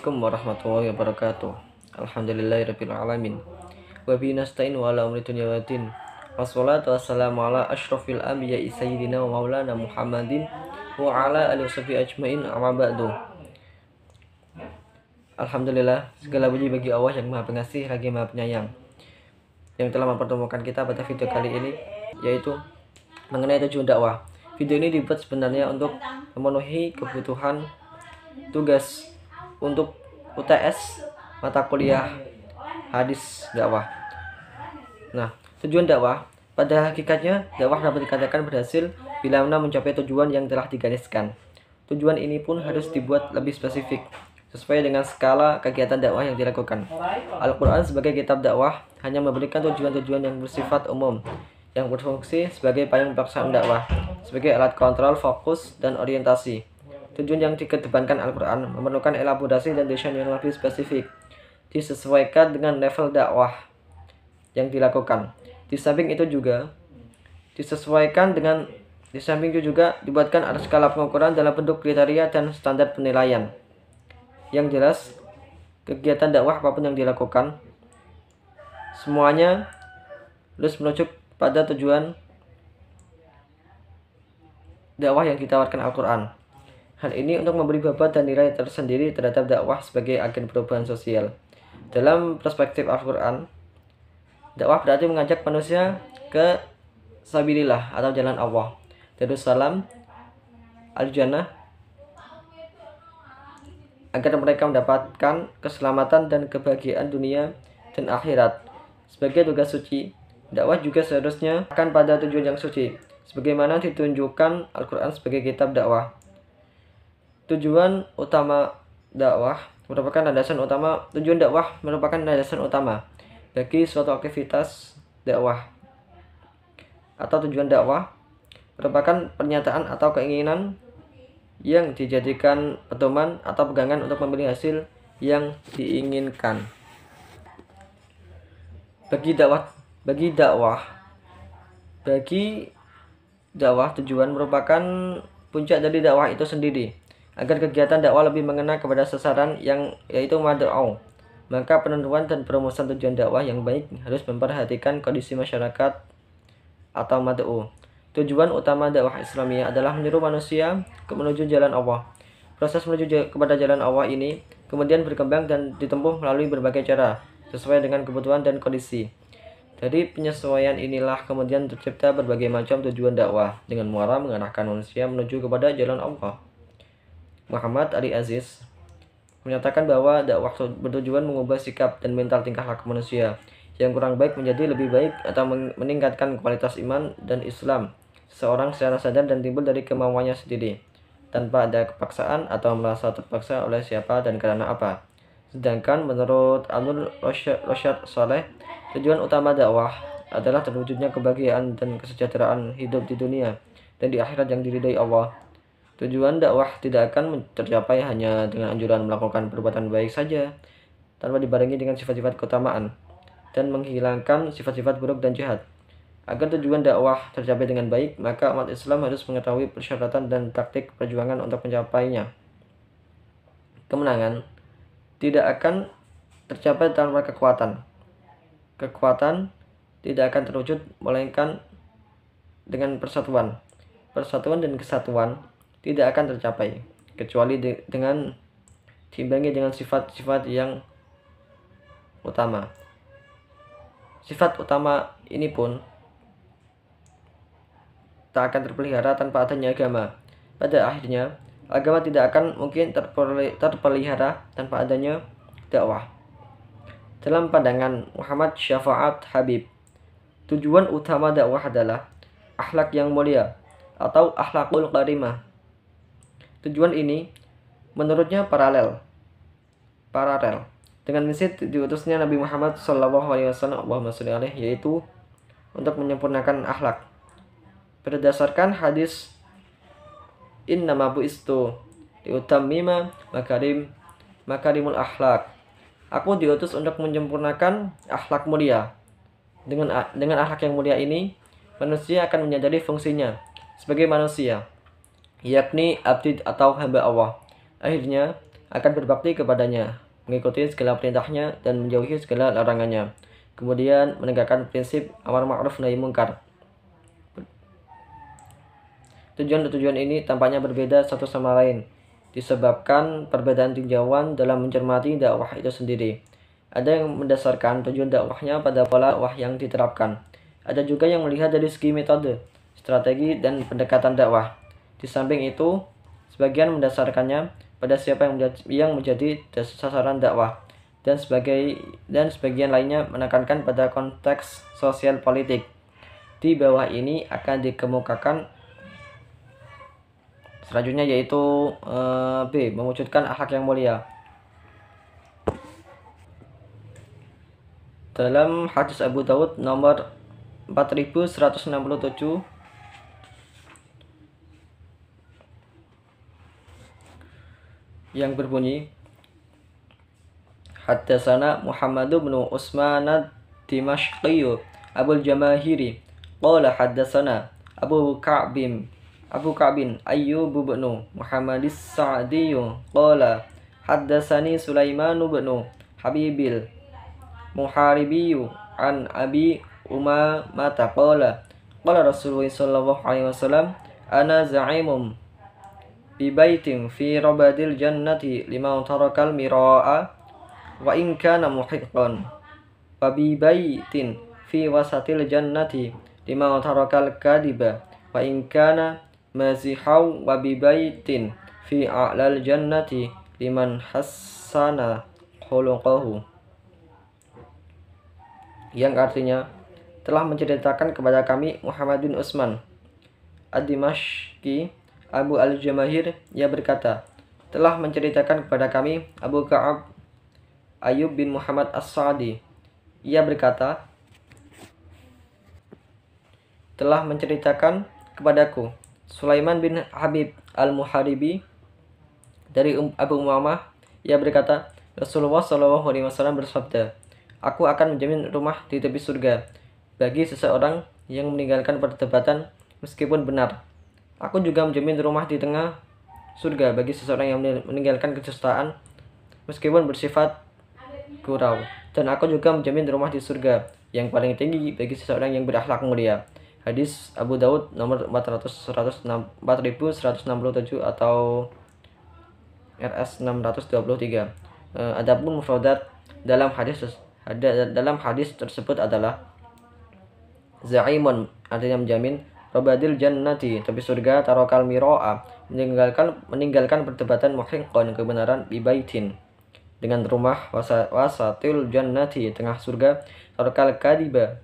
Assalamualaikum warahmatullahi wabarakatuh. Alhamdulillahirabbil alamin. Wa bihi nasta'in wa ala umri dunya waddin. Wassalatu wassalamu ala asyrafil anbiya'i sayyidina wa maulana Muhammadin wa ala alihi washabihi ajmain, amma ba'du. Alhamdulillah, segala puji bagi Allah yang Maha Pengasih lagi Maha Penyayang, yang telah mempertemukan kita pada video kali ini, yaitu mengenai tujuan dakwah. Video ini dibuat sebenarnya untuk memenuhi kebutuhan tugas untuk UTS mata kuliah hadis dakwah. Nah, tujuan dakwah pada hakikatnya dakwah dapat dikatakan berhasil bila mana mencapai tujuan yang telah digariskan. Tujuan ini pun harus dibuat lebih spesifik sesuai dengan skala kegiatan dakwah yang dilakukan. Al-Quran sebagai kitab dakwah hanya memberikan tujuan-tujuan yang bersifat umum yang berfungsi sebagai payung pelaksanaan dakwah, sebagai alat kontrol, fokus, dan orientasi. Tujuan yang dikedepankan Al-Quran memerlukan elaborasi dan desain yang lebih spesifik, disesuaikan dengan level dakwah yang dilakukan. Di samping itu juga dibuatkan ada skala pengukuran dalam bentuk kriteria dan standar penilaian. Yang jelas, kegiatan dakwah apapun yang dilakukan, semuanya harus menuju pada tujuan dakwah yang ditawarkan Al-Quran. Hal ini untuk memberi bobot dan nilai tersendiri terhadap dakwah sebagai agen perubahan sosial. Dalam perspektif Al-Quran, dakwah berarti mengajak manusia ke sabilillah atau jalan Allah, Darussalam, Al-Jannah, agar mereka mendapatkan keselamatan dan kebahagiaan dunia dan akhirat. Sebagai tugas suci, dakwah juga seharusnya akan pada tujuan yang suci, sebagaimana ditunjukkan Al-Quran sebagai kitab dakwah. Tujuan dakwah merupakan landasan utama bagi suatu aktivitas dakwah, atau tujuan dakwah merupakan pernyataan atau keinginan yang dijadikan pedoman atau pegangan untuk memilih hasil yang diinginkan. Bagi dakwah tujuan merupakan puncak dari dakwah itu sendiri. Agar kegiatan dakwah lebih mengena kepada sasaran yang yaitu mad'u, maka penentuan dan perumusan tujuan dakwah yang baik harus memperhatikan kondisi masyarakat atau mad'u. Tujuan utama dakwah Islamiyah adalah menyuruh manusia menuju jalan Allah. Proses menuju kepada jalan Allah ini kemudian berkembang dan ditempuh melalui berbagai cara sesuai dengan kebutuhan dan kondisi. Dari penyesuaian inilah kemudian tercipta berbagai macam tujuan dakwah dengan muara mengarahkan manusia menuju kepada jalan Allah. Muhammad Ali Aziz menyatakan bahwa dakwah bertujuan mengubah sikap dan mental tingkah laku manusia yang kurang baik menjadi lebih baik atau meningkatkan kualitas iman dan Islam seorang secara sadar dan timbul dari kemauannya sendiri tanpa ada kepaksaan atau merasa terpaksa oleh siapa dan karena apa. Sedangkan menurut Abdul Rosyad Saleh, tujuan utama dakwah adalah terwujudnya kebahagiaan dan kesejahteraan hidup di dunia dan di akhirat yang diridhai Allah. Tujuan dakwah tidak akan tercapai hanya dengan anjuran melakukan perbuatan baik saja tanpa dibarengi dengan sifat-sifat keutamaan dan menghilangkan sifat-sifat buruk dan jahat. Agar tujuan dakwah tercapai dengan baik, maka umat Islam harus mengetahui persyaratan dan taktik perjuangan untuk mencapainya. Kemenangan tidak akan tercapai tanpa kekuatan. Kekuatan tidak akan terwujud melainkan dengan persatuan. Persatuan dan kesatuan tidak akan tercapai kecuali dengan diimbangi dengan sifat-sifat yang utama. Sifat utama ini pun tak akan terpelihara tanpa adanya agama. Pada akhirnya, agama tidak akan mungkin terpelihara tanpa adanya dakwah. Dalam pandangan Muhammad Syafaat Habib, tujuan utama dakwah adalah akhlak yang mulia atau akhlakul karimah. Tujuan ini menurutnya paralel dengan misi diutusnya Nabi Muhammad SAW, yaitu untuk menyempurnakan akhlak. Berdasarkan hadis innama bu'istu liutammima makarimul akhlak. Aku diutus untuk menyempurnakan akhlak mulia. Dengan akhlak yang mulia ini, manusia akan menyadari fungsinya sebagai manusia, yakni abdi atau hamba Allah. Akhirnya akan berbakti kepadanya, mengikuti segala perintahnya dan menjauhi segala larangannya. Kemudian menegakkan prinsip amar ma'ruf nahi mungkar. Tujuan-tujuan ini tampaknya berbeda satu sama lain, disebabkan perbedaan tinjauan dalam mencermati dakwah itu sendiri. Ada yang mendasarkan tujuan dakwahnya pada pola dakwah yang diterapkan. Ada juga yang melihat dari segi metode, strategi, dan pendekatan dakwah. Di samping itu, sebagian mendasarkannya pada siapa yang menjadi sasaran dakwah, dan sebagian lainnya menekankan pada konteks sosial politik. Di bawah ini akan dikemukakan selanjutnya, yaitu B. Mewujudkan akhlak yang mulia. Dalam hadis Abu Daud nomor 4167 yang berbunyi, Haddatsana Muhammad bin Utsman ad-Dimashqi Abul Jamahiri qala haddatsana Abu Ka'bin Ayyub bin Muhammad as-Sa'di qala haddatsani Sulaiman bin Habibil Muharibi an Abi Umamah qala Rasulullah sallallahu alaihi wasallam, ana za'imum bi baitin fi rabadil jannati liman tarakal mira'a wa in kana muhiqqan, wa bi baitin fi wasatil jannati liman tarakal kadiba wa in kana mazihau, wa bi baitin fi a'lal jannati liman hassana khuluquhu. Yang artinya, telah menceritakan kepada kami Muhammad bin Utsman ad-Dimashqi Abu al-Jamahir, ia berkata, telah menceritakan kepada kami Abu Ka'ab Ayyub bin Muhammad as-Sa'di, ia berkata, telah menceritakan kepadaku Sulaiman bin Habib al-Muharibi dari Abu Umamah, ia berkata, Rasulullah SAW bersabda, aku akan menjamin rumah di tepi surga bagi seseorang yang meninggalkan perdebatan meskipun benar. Aku juga menjamin rumah di tengah surga bagi seseorang yang meninggalkan kedustaan meskipun bersifat gurau. Dan aku juga menjamin rumah di surga yang paling tinggi bagi seseorang yang berakhlak mulia. Hadis Abu Daud nomor 4167 atau RS 623. Adapun mufradat dalam hadis tersebut adalah Za'imun, artinya menjamin, Rabadil jannati, tapi surga, tarokal miro'a, meninggalkan perdebatan, muhiqqan, kebenaran, bibaitin, dengan rumah, wasatil jannati, tengah surga, tarokal kadiba,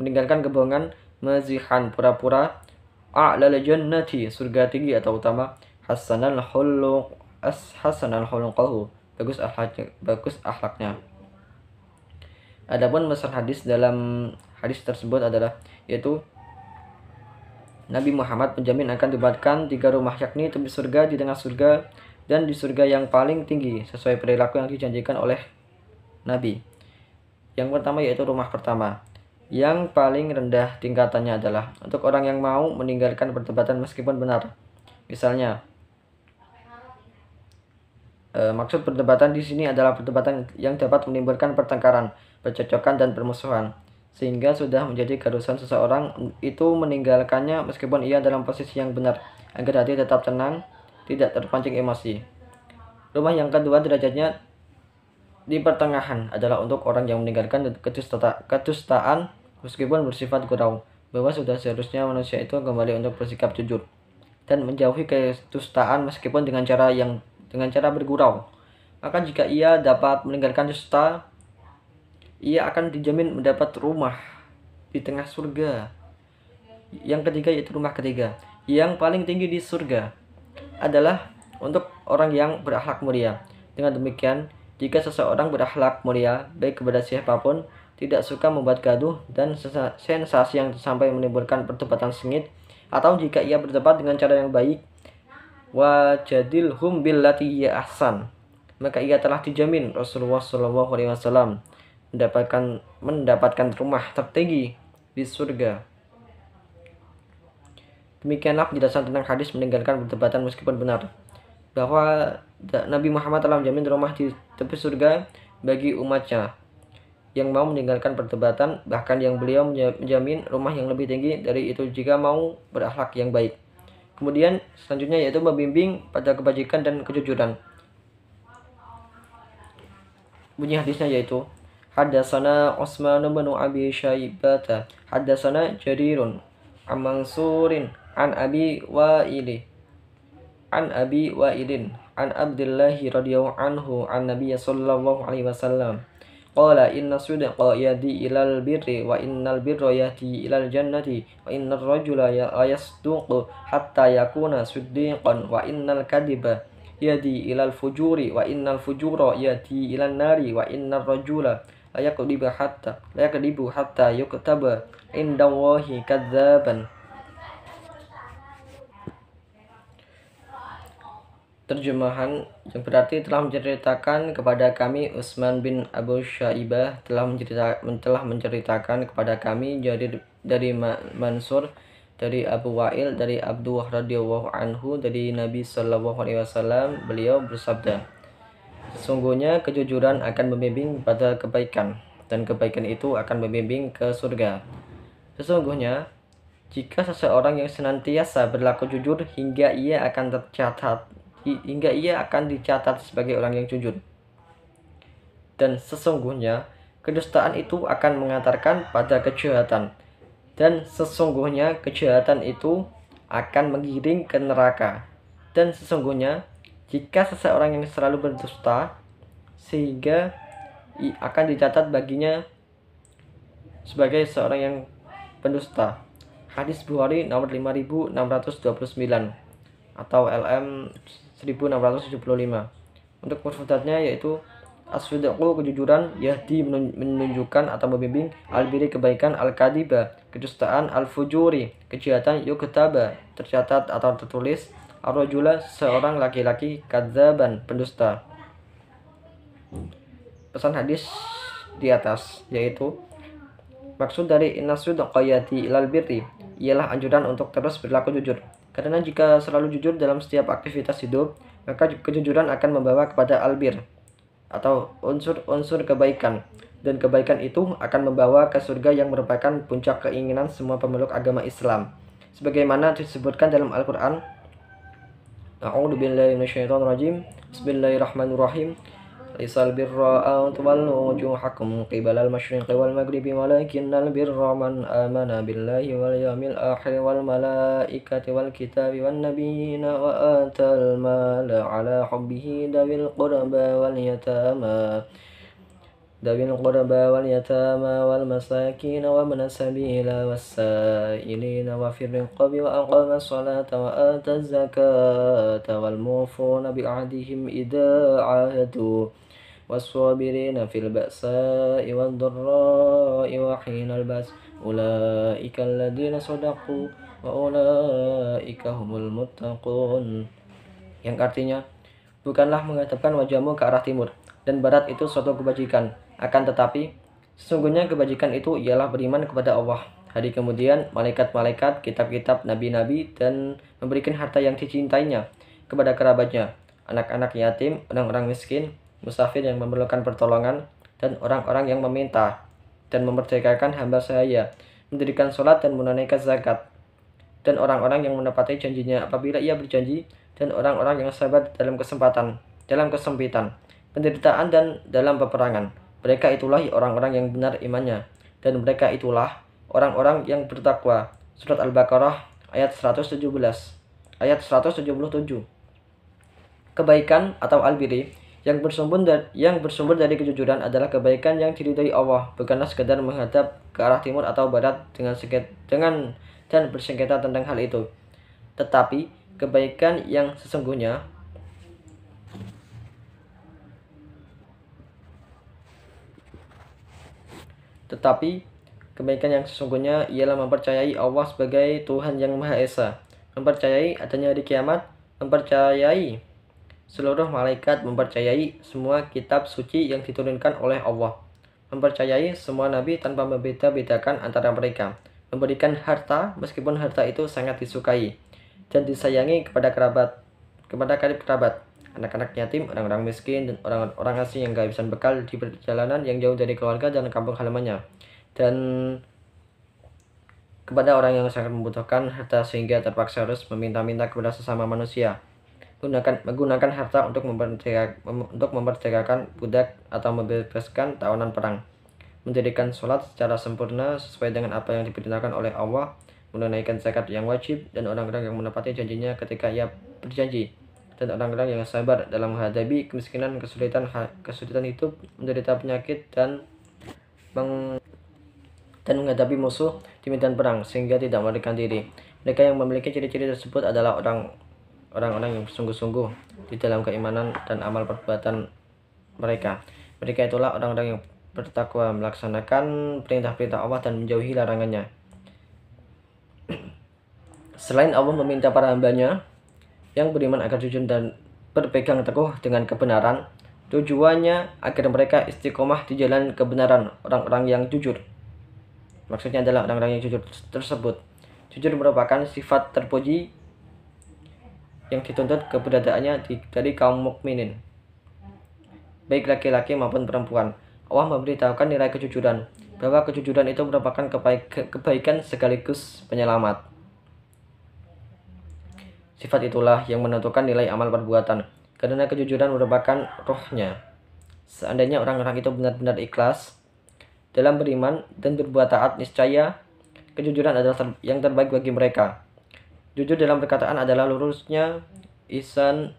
meninggalkan kebohongan, mazihan, pura-pura, a'lal jannati, surga tinggi atau utama, hasanal khuluqahu, bagus akhlaknya. Adapun masalah hadis dalam hadis tersebut adalah, yaitu Nabi Muhammad menjamin akan dibuatkan 3 rumah, yakni tepi surga, di tengah surga, dan di surga yang paling tinggi sesuai perilaku yang dijanjikan oleh Nabi. Yang pertama yaitu rumah pertama, yang paling rendah tingkatannya adalah untuk orang yang mau meninggalkan perdebatan meskipun benar. Misalnya, maksud perdebatan di sini adalah perdebatan yang dapat menimbulkan pertengkaran, percekcokan, dan permusuhan, sehingga sudah menjadi keharusan seseorang itu meninggalkannya meskipun ia dalam posisi yang benar, agar hati tetap tenang, tidak terpancing emosi. Rumah yang kedua derajatnya di pertengahan adalah untuk orang yang meninggalkan kedustaan meskipun bersifat gurau, bahwa sudah seharusnya manusia itu kembali untuk bersikap jujur dan menjauhi kedustaan meskipun dengan cara bergurau. Maka jika ia dapat meninggalkan dusta, ia akan dijamin mendapat rumah di tengah surga. Yang ketiga yaitu rumah ketiga, yang paling tinggi di surga, adalah untuk orang yang berakhlak mulia. Dengan demikian, jika seseorang berakhlak mulia, baik kepada siapapun, tidak suka membuat gaduh dan sensasi yang sampai menimbulkan perdebatan sengit, atau jika ia berdebat dengan cara yang baik, wajadilhum billati hiya ahsan, maka ia telah dijamin Rasulullah SAW mendapatkan rumah tertinggi di surga. Demikianlah penjelasan tentang hadis meninggalkan perdebatan meskipun benar, bahwa Nabi Muhammad telah menjamin rumah di tepi surga bagi umatnya yang mau meninggalkan perdebatan, bahkan yang beliau menjamin rumah yang lebih tinggi dari itu jika mau berakhlak yang baik. Kemudian selanjutnya yaitu membimbing pada kebajikan dan kejujuran. Bunyi hadisnya yaitu Haddatsana Utsman bin Abi Syaibah, haddatsana Jarirun an Mansurin an Abi Wa'ilin an Abdullah radhiyallahu anhu an Nabiy sallallahu alaihi wasallam qala inna sidqa yahdi ilal birri wa innal birra yahdi ilal jannati wa innar rajula yasduqu hatta yakuna siddiqan wa innal kadiba yahdi ilal fujuri wa innal fujura yahdi ilal nari wa innar rajula la yakdibu hatta yuktaba indallahi kadzaban. Terjemahan yang berarti telah menceritakan kepada kami Utsman bin Abu Syaibah telah menceritakan kepada kami dari Mansur dari Abu Wa'il dari Abdullah radhiyallahu anhu dari Nabi sallallahu alaihi wasallam, beliau bersabda, sesungguhnya kejujuran akan membimbing pada kebaikan dan kebaikan itu akan membimbing ke surga. Sesungguhnya jika seseorang yang senantiasa berlaku jujur hingga ia akan dicatat sebagai orang yang jujur. Dan sesungguhnya kedustaan itu akan mengantarkan pada kejahatan. Dan sesungguhnya kejahatan itu akan menggiring ke neraka. Dan sesungguhnya jika seseorang yang selalu berdusta sehingga akan dicatat baginya sebagai seorang yang pendusta. Hadis Bukhari nomor 5629 atau LM 1675. Untuk mufradatnya yaitu as-sidqu kejujuran, yahdi menunjukkan atau membimbing, al-birri kebaikan, al-kadiba kedustaan, al-fujuri kejahatan, yuktaba tercatat atau tertulis, ar-rajula seorang laki-laki, kadzaban pendusta. Pesan hadis di atas yaitu maksud dari inna sidqa yahdi ilal birri ialah anjuran untuk terus berlaku jujur. Karena jika selalu jujur dalam setiap aktivitas hidup, maka kejujuran akan membawa kepada albir atau unsur-unsur kebaikan. Dan kebaikan itu akan membawa ke surga yang merupakan puncak keinginan semua pemeluk agama Islam. Sebagaimana disebutkan dalam Al-Quran, A'udzubillahi minasyaitonirrajim. Bismillahirrahmanirrahim. Laisal birra an tuwallu wujuhakum qibalal masyriqi wal maghribi walakinnal birra man amana billahi wal yawmil akhir wal malaikati wal kitabi wan nabiyina wa atal mala ala hubbihi dawil qurba wal yatama wal masakin wa man sabila was sa'ilina wa fir riqabi wa aqama as-salata wa ata az-zakata wal mufuna bi ahdihim idza ahadu was-sabirina fil ba'sa'i wad dharra'i wa hinal ba's ulaika alladziina shadaqu wa ulaika humul muttaqun. Yang artinya, bukanlah menghadapkan wajahmu ke arah timur dan barat itu suatu kebajikan, akan tetapi sesungguhnya kebajikan itu ialah beriman kepada Allah, hari kemudian, malaikat-malaikat, kitab-kitab, nabi-nabi, dan memberikan harta yang dicintainya kepada kerabatnya, anak-anak yatim, orang-orang miskin, musafir yang memerlukan pertolongan, dan orang-orang yang meminta, dan memerdekakan hamba sahaya, mendirikan sholat dan menunaikan zakat, dan orang-orang yang menepati janjinya apabila ia berjanji, dan orang-orang yang sabar dalam kesempitan, penderitaan dan dalam peperangan. Mereka itulah orang-orang yang benar imannya, dan mereka itulah orang-orang yang bertakwa. Surat Al-Baqarah ayat 117. Ayat 177. Kebaikan atau al-birri yang bersumber dari kejujuran adalah kebaikan yang diridhai Allah, bukanlah sekedar menghadap ke arah timur atau barat dan bersengketa tentang hal itu. Tetapi kebaikan yang sesungguhnya ialah mempercayai Allah sebagai Tuhan yang Maha Esa, mempercayai adanya hari kiamat, mempercayai seluruh malaikat, mempercayai semua kitab suci yang diturunkan oleh Allah, mempercayai semua nabi tanpa membeda-bedakan antara mereka, memberikan harta meskipun harta itu sangat disukai dan disayangi kepada karib kerabat, anak-anak yatim, orang-orang miskin, dan orang-orang asing yang kehabisan bekal di perjalanan yang jauh dari keluarga dan kampung halamannya, dan kepada orang yang sangat membutuhkan harta sehingga terpaksa harus meminta-minta kepada sesama manusia. Menggunakan harta untuk memerdekakan budak atau membebaskan tawanan perang. Mendirikan sholat secara sempurna sesuai dengan apa yang diperintahkan oleh Allah, menunaikan zakat yang wajib, dan orang-orang yang menepati janjinya ketika ia berjanji, dan orang-orang yang sabar dalam menghadapi kemiskinan, kesulitan hidup, menderita penyakit, dan menghadapi musuh di medan perang sehingga tidak melarikan diri. Mereka yang memiliki ciri-ciri tersebut adalah orang-orang yang sungguh-sungguh di dalam keimanan dan amal perbuatan mereka. Mereka itulah orang-orang yang bertakwa, melaksanakan perintah-perintah Allah dan menjauhi larangannya. Selain Allah meminta para hambanya yang beriman agar jujur dan berpegang teguh dengan kebenaran, tujuannya agar mereka istiqomah di jalan kebenaran. Orang-orang yang jujur, maksudnya adalah orang-orang yang jujur tersebut. Jujur merupakan sifat terpuji yang dituntut keberadaannya dari kaum mukminin, baik laki-laki maupun perempuan. Allah memberitahukan nilai kejujuran, bahwa kejujuran itu merupakan kebaikan sekaligus penyelamat. Sifat itulah yang menentukan nilai amal perbuatan, karena kejujuran merupakan rohnya. Seandainya orang-orang itu benar-benar ikhlas dalam beriman dan berbuat taat, niscaya kejujuran adalah yang terbaik bagi mereka. Jujur dalam perkataan adalah lurusnya lisan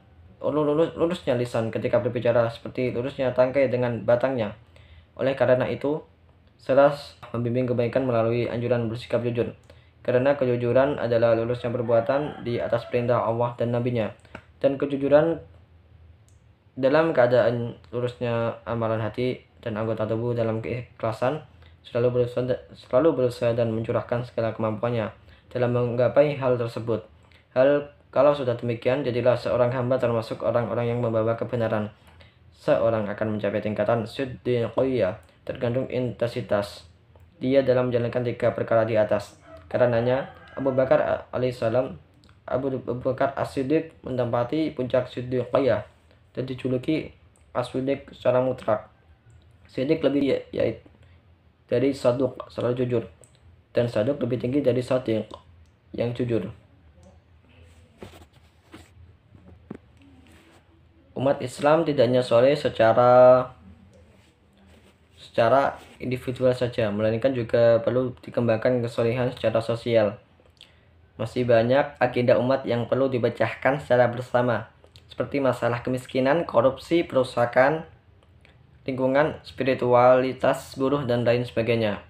ketika berbicara, seperti lurusnya tangkai dengan batangnya. Oleh karena itu, Salas membimbing kebaikan melalui anjuran bersikap jujur, karena kejujuran adalah lurusnya perbuatan di atas perintah Allah dan Nabi-Nya, dan kejujuran dalam keadaan lurusnya amalan hati dan anggota tubuh dalam keikhlasan, selalu berusaha dan mencurahkan segala kemampuannya dalam menggapai hal tersebut. Kalau sudah demikian, jadilah seorang hamba termasuk orang-orang yang membawa kebenaran. Seorang akan mencapai tingkatan siddiqiyah tergantung intensitas dia dalam menjalankan 3 perkara di atas. Karenanya Abu Bakar As-Siddiq menempati puncak siddiqiyah dan dijuluki As-Siddiq secara mutlak. Siddiq lebih dari saduq, selalu jujur, dan saduq lebih tinggi dari sadiq, yang jujur. Umat Islam tidak hanya soleh secara individual saja, melainkan juga perlu dikembangkan kesolehan secara sosial. Masih banyak agenda umat yang perlu dipecahkan secara bersama, seperti masalah kemiskinan, korupsi, perusakan lingkungan, spiritualitas buruh, dan lain sebagainya.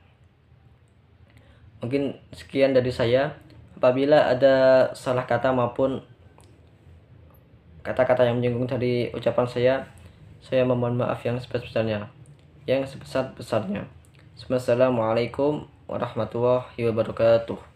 Mungkin sekian dari saya. Apabila ada salah kata maupun kata-kata yang menyinggung dari ucapan saya memohon maaf yang sebesar-besarnya. Assalamualaikum warahmatullahi wabarakatuh.